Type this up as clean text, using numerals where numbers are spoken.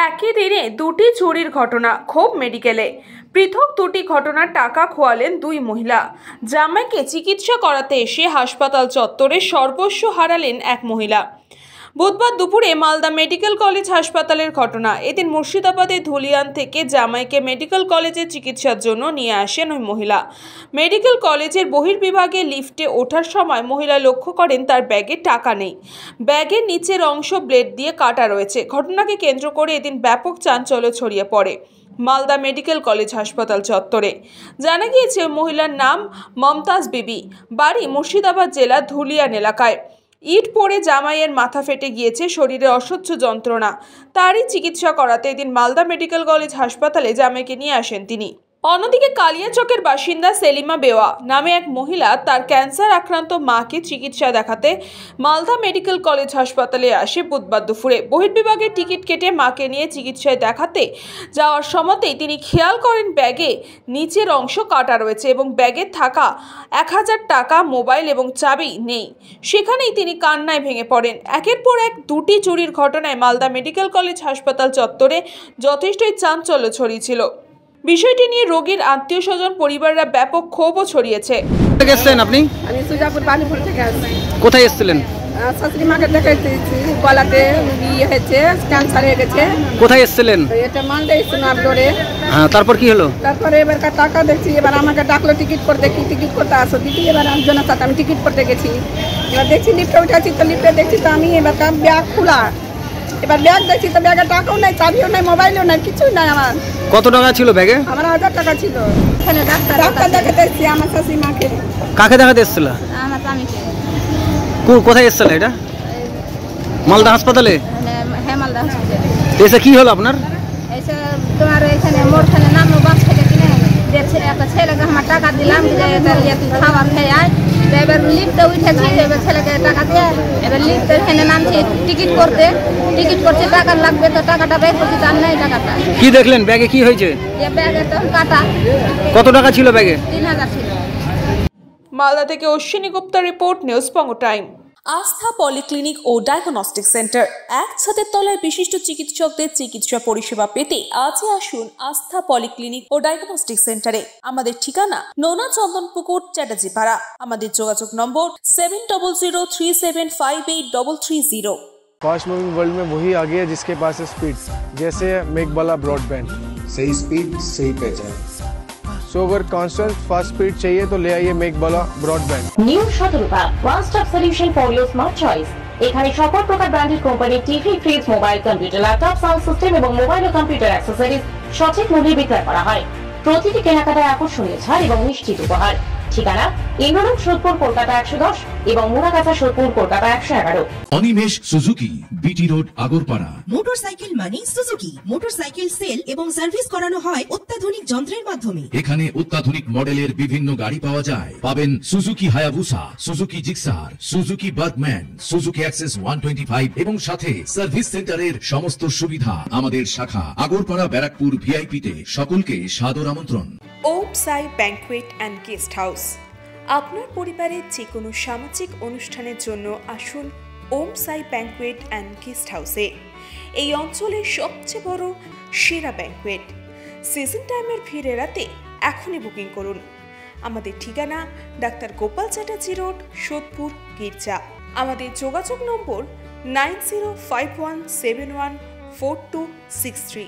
একই দিনে দুটি চুরির ঘটনা, ক্ষোভ মেডিকেলে। পৃথক দুটি ঘটনার টাকা খোয়ালেন দুই মহিলা। জামাইকে চিকিৎসা করাতে এসে হাসপাতাল চত্বরে সর্বস্ব হারালেন এক মহিলা। বুধবার দুপুরে মালদা মেডিকেল কলেজ হাসপাতালের ঘটনা। এদিন মুর্শিদাবাদের ধুলিয়ান থেকে জামাইকে মেডিকেল কলেজে চিকিৎসার জন্য নিয়ে আসেন ওই মহিলা। মেডিকেল কলেজের বহির্বিভাগে লিফটে ওঠার সময় মহিলা লক্ষ্য করেন তার ব্যাগে টাকা নেই। ব্যাগের নিচের অংশ ব্লেড দিয়ে কাটা রয়েছে। ঘটনাকে কেন্দ্র করে এদিন ব্যাপক চাঞ্চল্য ছড়িয়ে পড়ে মালদা মেডিকেল কলেজ হাসপাতাল চত্বরে। জানা গিয়েছে মহিলার নাম মমতাজ বিবি, বাড়ি মুর্শিদাবাদ জেলার ধুলিয়ান এলাকায়। ইট পড়ে জামাইয়ের মাথা ফেটে গিয়েছে, শরীরে অসহ্য যন্ত্রণা। তারই চিকিৎসা করাতে এদিন মালদা মেডিকেল কলেজ হাসপাতালে জামাইকে নিয়ে আসেন তিনি। অন্যদিকে কালিয়াচকের বাসিন্দা সেলিমা বেওয়া নামে এক মহিলা তার ক্যান্সার আক্রান্ত মাকে চিকিৎসা দেখাতে মালদা মেডিকেল কলেজ হাসপাতালে আসে বুধবার দুপুরে। বহির্বিভাগের টিকিট কেটে মাকে নিয়ে চিকিৎসায় দেখাতে যাওয়ার সময়তেই তিনি খেয়াল করেন ব্যাগে নিচের অংশ কাটা রয়েছে এবং ব্যাগে থাকা 1000 টাকা, মোবাইল এবং চাবি নেই। সেখানেই তিনি কান্নায় ভেঙে পড়েন। একের পর এক দুটি চুরির ঘটনায় মালদা মেডিকেল কলেজ হাসপাতাল চত্বরে যথেষ্টই চাঞ্চল্য ছড়িয়েছিল। বিষয়টি নিয়ে রোগীর আত্মীয় স্বজন পরিবাররা ব্যাপক ক্ষোভও ছড়িয়েছে। আপনি? আমি সুজাপুর বালিপুর থেকে আসছি। কোথায় এসেছিলেন? শাশুড়ি মাকে দেখাইছি, গলাতে ইয়ে হয়েছে, ক্যান্সার হয়ে গেছে। কোথায় এসেছিলেন? এটা মালদা এসেছিল আপডোরে। হ্যাঁ, তারপর কি হলো? তারপরে এবার টাকা দেখছি, এবার আমাকে ডাকলো টিকিট করতে, কি টিকিট করতে আসো দিদি। এবার একজনের সাথে আমি টিকিট করতে গেছি। এবার দেখছি লিফটে উঠেছি, তো লিফটে দেখছি তো আমি এবার ব্যাগ খোলা। এবার ব্যাগ দেখছি তো ব্যাগে টাকাও নাই, চাবিও নাই, মোবাইলও নাই, কিছুই নাই আমার। কত টাকা ছিল ব্যাগে? আমার 1000 টাকা ছিল। এখানে ডাক্তার দেখাতে এসেছি আমার শাশুড়ি মাকে। কাকে দেখাতে এসেছিল? আমার স্বামীকে। কোথায় এসেছিল এটা? মালদা হাসপাতালে? হ্যাঁ, মালদা হাসপাতালে। এসে কি হলো আপনার? এসে তোমার এখানে মোড়খানে নামলো বাস থেকে কিনে যে একটা ছেলেকে আমার টাকা দিলাম যে তুই খাবার খেয়ে আয়। এবার লিফটে উঠেছি, এবার ছেলেকে টাকা দিয়ে এবার লিফটে এখানে নামছি টিকিট করতে টাকা লাগবে, তো টাকাটা বের করছি, তার নেই টাকাটা। কি দেখলেন ব্যাগে কি হয়েছে? ব্যাগে তো কাটা। কত টাকা ছিল ব্যাগে? 3000 ছিল। মালদা থেকে অশ্বিনী গুপ্তা রিপোর্ট, নিউজ বঙ্গ টাইম। আস্থা পলিক্লিনিক ও ডায়াগনস্টিক সেন্টার, এক ছাদের তলায় বিশিষ্ট চিকিৎসকদের চিকিৎসা পরিষেবা পেতে আজই আসুন আস্থা পলিক্লিনিক ও ডায়াগনস্টিক সেন্টারে। আমাদের ঠিকানা নোনা চন্দনপুকুর, চ্যাটার্জিপাড়া। আমাদের যোগাযোগ নম্বর 7003758330। फास्ट मूविंग वर्ल्ड में वही आगे है जिसके पास है स्पीड, जैसे मेघबाला ब्रॉडबैंड। सही स्पीड, सही पहचान। सो अगर कांस्टेंट फास्ट स्पीड चाहिए तो ले आइए Meghbala broadband. New Shatarupa one stop solution for your smart choice. এখানে সকল প্রকার branded company TV, fridge, mobile, computer, laptop, sound system এবং মোবাইল ও কম্পিউটার অ্যাক্সেসরিজ সঠিক মূল্যে বিক্রয় করা হয়। প্রতিটি কেনাকাটায় আকর্ষণীয় ছাড় এবং নিশ্চিত উপহার। ঠিকানা ইন্দ্রনগর, সোদপুর, কলকাতা 110 এবং Murakacha, Sodepur, Kolkata 111। Animesh Suzuki, BT road, Agarpara. Motorcycle মানে সুজুকি। মোটরসাইকেল সেল এবং সার্ভিস করানো হয় অত্যাধুনিক যন্ত্রের মাধ্যমে। এখানে অত্যাধুনিক মডেলের বিভিন্ন গাড়ি পাওয়া যায়। পাবেন Suzuki Hayabusa, Suzuki Gixxer, Suzuki Bergman, Suzuki access 125 এবং সাথে সার্ভিস সেন্টারের সমস্ত সুবিধা। আমাদের শাখা আগরপাড়া, ব্যারাকপুর ভিআইপি তে। সকলকে সাদর আমন্ত্রণ। ওম সাই ব্যাংকুয়েট অ্যান্ড গেস্ট হাউস। আপনার পরিবারের যে কোনো সামাজিক অনুষ্ঠানের জন্য আসুন ওম সাই ব্যাংকুয়েট অ্যান্ড গেস্ট হাউসে। এই অঞ্চলের সবচেয়ে বড় সেরা ব্যাংকুয়েট। সিজন টাইমের ভিড় এড়াতে এখনই বুকিং করুন। আমাদের ঠিকানা ডাক্তার গোপাল চ্যাটার্জি রোড, সোদপুর, গির্জা। আমাদের যোগাযোগ নম্বর 9051714263।